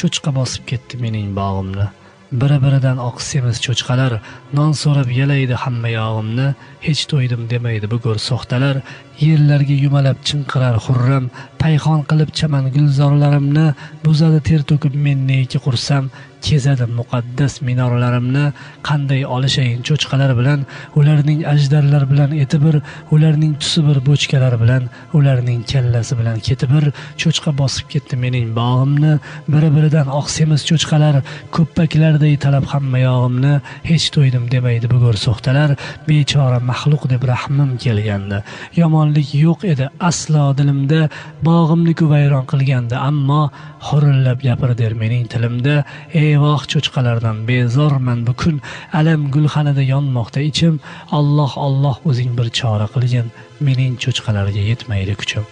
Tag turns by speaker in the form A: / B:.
A: cho'chqa bosib ketdi mening bog'imni. Biri-biridan oq semiz cho'chqalar non so'rab yalaydi hamma yog'imni. Hech to'ydim demaydi bu go'r soxtalar. Yerlarga yumalab chinqirar xurram, payxon qilib chaman gulzorlarimni. Buzadi ter to'kib men neki qursam, kezadi muqaddas minorlarimni. Qanday olishayin cho'chqalar bilan, ularning ajdarlar bilan eti bir, ularning tusi bir bochkalar bilan, ularning kallasi bilan keti bir. Cho'chqa bosib ketdi mening bog'imni. Biri-biridan oq semiz cho'chqalar ko'ppaklarday talab hamma yog'imni. Hech to'ydim demaydi bu go'r soxtalar. Bechora maxluq deb rahmim kelgandi. Yomonlik yo'q edi aslo dilimda, bog'imni vayron qilgandi, ammo hurillab gapir der mening tilimda. Eyvoh cho'chqalardan bezorman bu kun, alam gulxanida yonmoqda ichim. Alloh Alloh o'zing bir chora qilgin, mening cho'chqalarga yetmaydi kuchim.